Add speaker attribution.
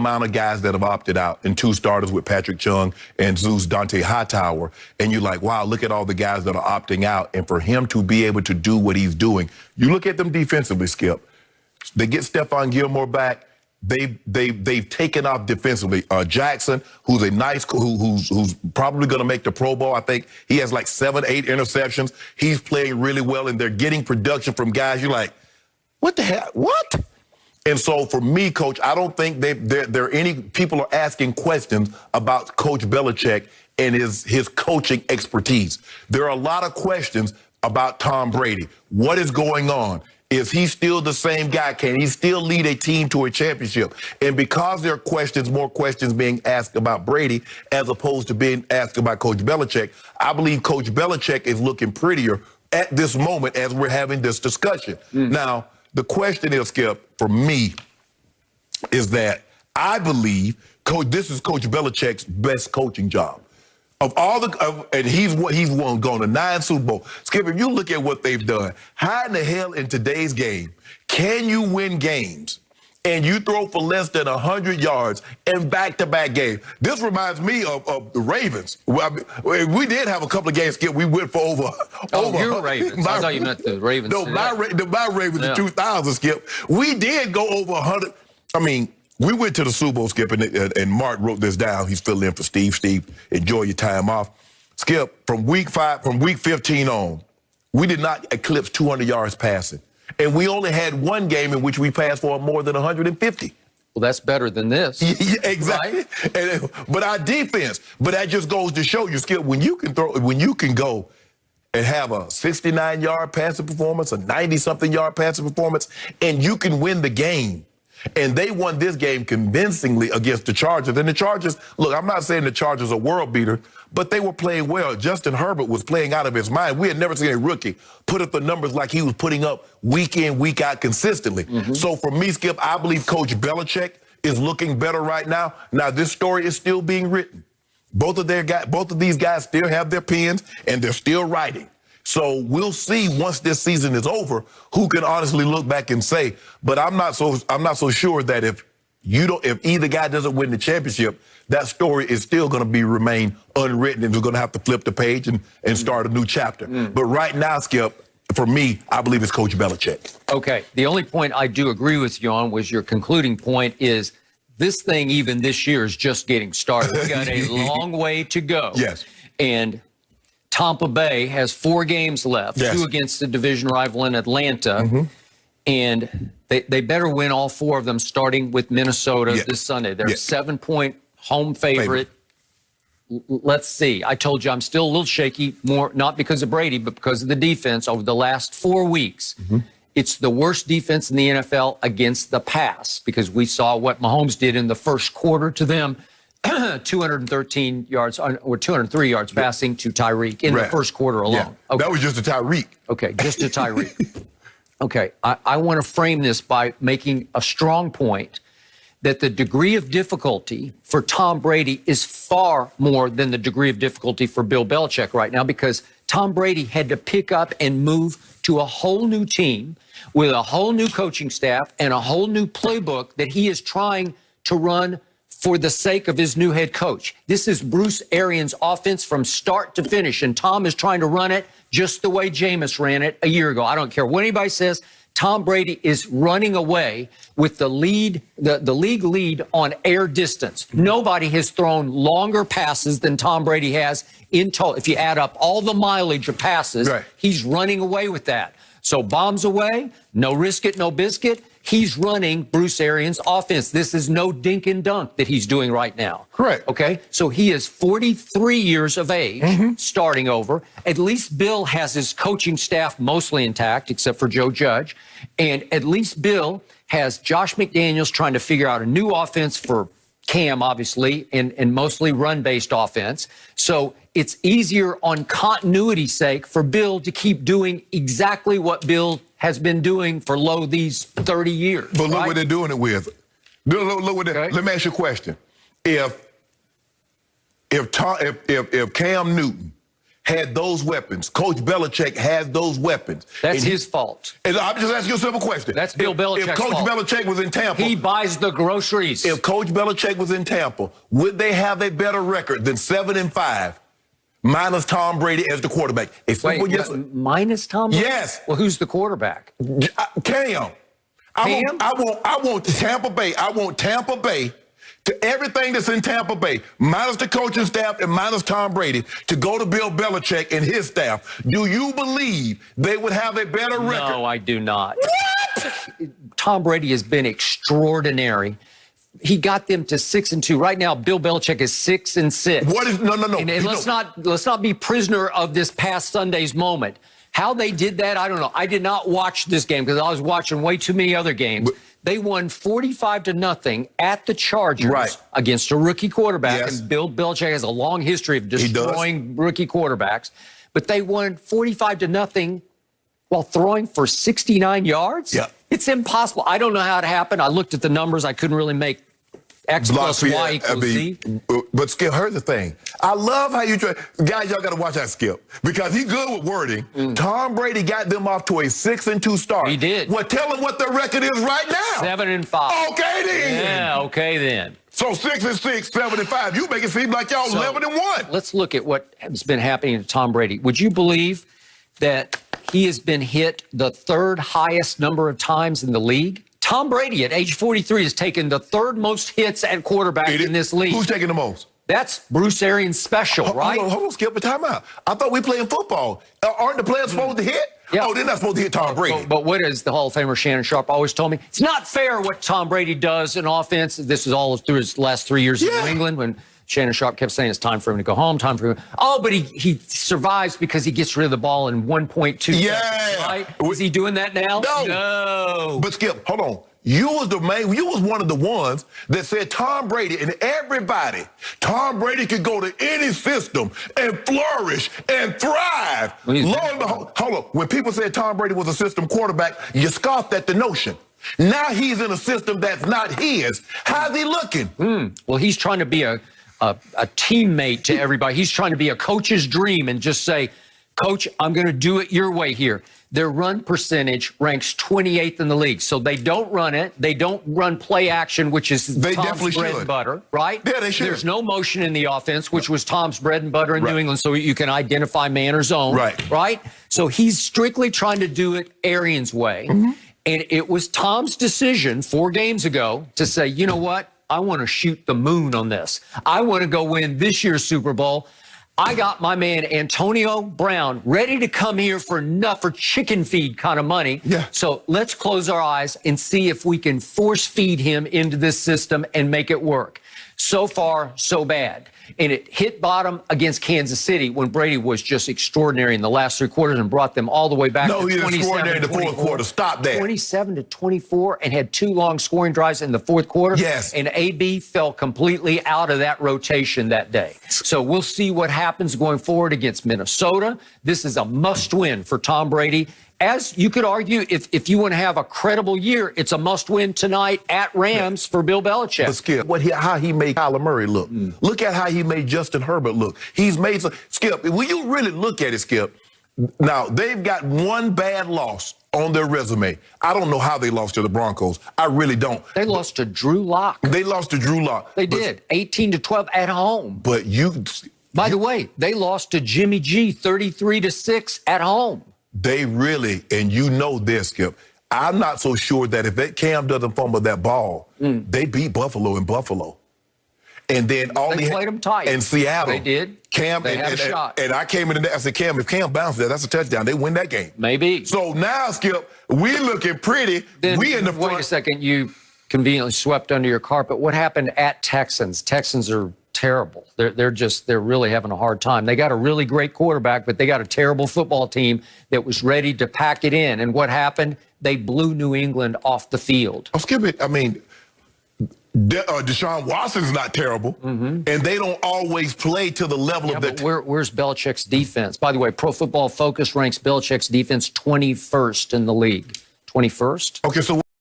Speaker 1: amount of guys that have opted out and 2 starters with Patrick Chung and Zeus Dante Hightower, and you're like, wow, look at all the guys that are opting out. And for him to be able to do what he's doing, you look at them defensively, Skip. They get Stephon Gilmore back. They've taken off defensively. Jackson, who's a nice, who's probably going to make the Pro Bowl. I think he has like 7, 8 interceptions. He's playing really well, and they're getting production from guys. You're like, what the hell? What? And so for me, Coach, I don't think there are any people are asking questions about Coach Belichick and his coaching expertise. There are a lot of questions about Tom Brady. What is going on? Is he still the same guy? Can he still lead a team to a championship? And because there are more questions being asked about Brady as opposed to being asked about Coach Belichick, I believe Coach Belichick is looking prettier at this moment as we're having this discussion. Now, the question is, Skip, for me, is that I believe this is Coach Belichick's best coaching job. Of all and he's gone to 9 Super Bowls. Skip, if you look at what they've done, how in the hell in today's game can you win games and you throw for less than 100 yards in back-to-back games? This reminds me of the Ravens. We did have a couple of games, Skip. We went for over.
Speaker 2: Your Ravens. I thought you meant the Ravens.
Speaker 1: No, my Ravens in 2000, Skip. We did go over 100. I mean, we went to the Super Bowl, Skip, and Mark wrote this down. He's filling in for Steve. Steve, enjoy your time off. Skip, from week 15 on, we did not eclipse 200 yards passing. And we only had one game in which we passed for more than 150.
Speaker 2: Well, that's better than this.
Speaker 1: Yeah, exactly. Right? But our defense, but that just goes to show you, Skip, when you can go and have a 69-yard passing performance, a 90-something yard passing performance, and you can win the game. And they won this game convincingly against the Chargers. And the Chargers, look, I'm not saying the Chargers are world beater, but they were playing well. Justin Herbert was playing out of his mind. We had never seen a rookie put up the numbers like he was putting up week in, week out consistently. So for me, Skip, I believe Coach Belichick is looking better right now. Now, this story is still being written. Both of these guys still have their pens, and they're still writing. So we'll see once this season is over who can honestly look back and say. But I'm not so sure that if either guy doesn't win the championship, that story is still going to remain unwritten, and we're going to have to flip the page and start a new chapter. But right now, Skip, for me, I believe it's Coach Belichick.
Speaker 2: Okay. The only point I do agree with you on was your concluding point is this thing, even this year, is just getting started. We've got a long way to go.
Speaker 1: Yes.
Speaker 2: And Tampa Bay has 4 games left, 2 against the division rival in Atlanta, and they better win all 4 of them, starting with Minnesota this Sunday. They're a 7-point home favorite. Let's see. I told you I'm still a little shaky, more not because of Brady, but because of the defense over the last 4 weeks. It's the worst defense in the NFL against the pass, because we saw what Mahomes did in the first quarter to them. 213 yards or 203 yards passing to Tyreek in the first quarter alone. Okay.
Speaker 1: That was just a Tyreek.
Speaker 2: Okay, just a Tyreek. Okay, I want to frame this by making a strong point that the degree of difficulty for Tom Brady is far more than the degree of difficulty for Bill Belichick right now, because Tom Brady had to pick up and move to a whole new team with a whole new coaching staff and a whole new playbook that he is trying to run for the sake of his new head coach. This is Bruce Arians' offense from start to finish, and Tom is trying to run it just the way Jameis ran it a year ago. I don't care what anybody says. Tom Brady is running away with the lead, the league lead on air distance. Nobody has thrown longer passes than Tom Brady has in total. If you add up all the mileage of passes, he's running away with that. So bombs away, no risk it, no biscuit. He's running Bruce Arians' offense. This is no dink and dunk that he's doing right now.
Speaker 1: Correct.
Speaker 2: Okay? So he is 43 years of age, starting over. At least Bill has his coaching staff mostly intact, except for Joe Judge. And at least Bill has Josh McDaniels trying to figure out a new offense for Cam, obviously, and mostly run-based offense. So it's easier on continuity's sake for Bill to keep doing exactly what Bill has been doing for these 30 years.
Speaker 1: But look what they're doing it with. Look what let me ask you a question. If Cam Newton had those weapons. Coach Belichick has those weapons.
Speaker 2: That's his fault.
Speaker 1: And I'm just asking you a simple question.
Speaker 2: That's Bill Belichick's
Speaker 1: If Coach
Speaker 2: fault.
Speaker 1: Belichick was in Tampa.
Speaker 2: He buys the groceries.
Speaker 1: If Coach Belichick was in Tampa, would they have a better record than 7-5? Minus Tom Brady as the quarterback.
Speaker 2: Minus Tom Brady?
Speaker 1: Yes.
Speaker 2: Well, who's the quarterback?
Speaker 1: Cam. I want Tampa Bay. I want Tampa Bay to everything that's in Tampa Bay, minus the coaching staff and minus Tom Brady, to go to Bill Belichick and his staff. Do you believe they would have a better record?
Speaker 2: No, I do not.
Speaker 1: What?
Speaker 2: Tom Brady has been extraordinary. He got them to 6-2. Right now, Bill Belichick is 6-6.
Speaker 1: What is no?
Speaker 2: And let's not be prisoner of this past Sunday's moment. How they did that, I don't know. I did not watch this game because I was watching way too many other games. They won 45-0 at the Chargers against a rookie quarterback.
Speaker 1: Yes.
Speaker 2: And Bill Belichick has a long history of destroying rookie quarterbacks. But they won 45-0 while throwing for 69 yards?
Speaker 1: Yeah.
Speaker 2: It's impossible. I don't know how it happened. I looked at the numbers. I couldn't really make X plus Y equals Z.
Speaker 1: But Skip, here's the thing. I love how you try. Guys, y'all got to watch that, Skip, because he's good with wording. Tom Brady got them off to a 6-2 start.
Speaker 2: He did.
Speaker 1: Well, tell them what their record is right now.
Speaker 2: 7-5.
Speaker 1: Okay, then.
Speaker 2: Yeah, okay, then.
Speaker 1: So 6-6, 7-5. You make it seem like y'all 11-1.
Speaker 2: Let's look at what has been happening to Tom Brady. Would you believe that he has been hit the third highest number of times in the league? Tom Brady at age 43 has taken the third most hits at quarterback in this league.
Speaker 1: Who's taking the most?
Speaker 2: That's Bruce Arians' special, right?
Speaker 1: Hold on, Skip, a timeout. I thought we playing football. Aren't the players supposed to hit?
Speaker 2: Yeah.
Speaker 1: Oh, they're not supposed to hit Tom Brady.
Speaker 2: But what is the Hall of Famer Shannon Sharp always told me? It's not fair what Tom Brady does in offense. This is all through his last 3 years in New England when Shannon Sharp kept saying it's time for him to go home, time for him. Oh, but he survives because he gets rid of the ball in 1.2 seconds, right? Is he doing that now? No.
Speaker 1: But Skip, hold on. You was one of the ones that said Tom Brady and everybody, Tom Brady could go to any system and flourish and thrive. Lo and behold, hold on. When people said Tom Brady was a system quarterback, you scoffed at the notion. Now he's in a system that's not his. How's he looking?
Speaker 2: Well, he's trying to be a teammate to everybody. He's trying to be a coach's dream and just say, Coach, I'm going to do it your way here. Their run percentage ranks 28th in the league. So they don't run it. They don't run play action, which is Tom's bread and butter, right?
Speaker 1: Yeah, they should.
Speaker 2: There's no motion in the offense, which was Tom's bread and butter in New England, so you can identify man or zone, right? So he's strictly trying to do it Arians' way. And it was Tom's decision 4 games ago to say, you know what? I want to shoot the moon on this. I want to go win this year's Super Bowl. I got my man Antonio Brown ready to come here for chicken feed kind of money.
Speaker 1: Yeah.
Speaker 2: So let's close our eyes and see if we can force feed him into this system and make it work. So far, so bad. And it hit bottom against Kansas City when Brady was just extraordinary in the last 3 quarters and brought them all the way back to 27-24.
Speaker 1: No, he was extraordinary in the fourth quarter. Stop that.
Speaker 2: 27-24 and had 2 long scoring drives in the fourth quarter.
Speaker 1: Yes.
Speaker 2: And AB fell completely out of that rotation that day. So we'll see what happens going forward against Minnesota. This is a must-win for Tom Brady. As you could argue, if you want to have a credible year, it's a must-win tonight at Rams for Bill Belichick.
Speaker 1: But Skip, how he made Kyler Murray look. Look at how he made Justin Herbert look. He's made Skip, when you really look at it, Skip, now they've got 1 bad loss on their resume. I don't know how they lost to the Broncos. I really don't.
Speaker 2: They lost to Drew Lock.
Speaker 1: They lost to Drew Lock.
Speaker 2: They did, 18-12 at home.
Speaker 1: But
Speaker 2: By the way, they lost to Jimmy G 33-6 at home.
Speaker 1: They really, and you know this, Skip, I'm not so sure that if that Cam doesn't fumble that ball, they beat Buffalo in Buffalo. And then
Speaker 2: they played them tight.
Speaker 1: And Seattle.
Speaker 2: They did.
Speaker 1: Cam,
Speaker 2: they had a shot.
Speaker 1: And I came in there, I said, Cam, if Cam bounces that's a touchdown. They win that game.
Speaker 2: Maybe.
Speaker 1: So now, Skip, we looking pretty.
Speaker 2: Then,
Speaker 1: we in the front.
Speaker 2: Wait a second. You conveniently swept under your carpet. What happened at Texans? Texans are terrible. They're really having a hard time. They got a really great quarterback, but they got a terrible football team that was ready to pack it in. And what happened? They blew New England off the field.
Speaker 1: Oh, Skip it. I mean, Deshaun Watson's not terrible, and they don't always play to the level of that.
Speaker 2: Where's Belichick's defense? By the way, Pro Football Focus ranks Belichick's defense 21st in the league. 21st?
Speaker 1: Okay, so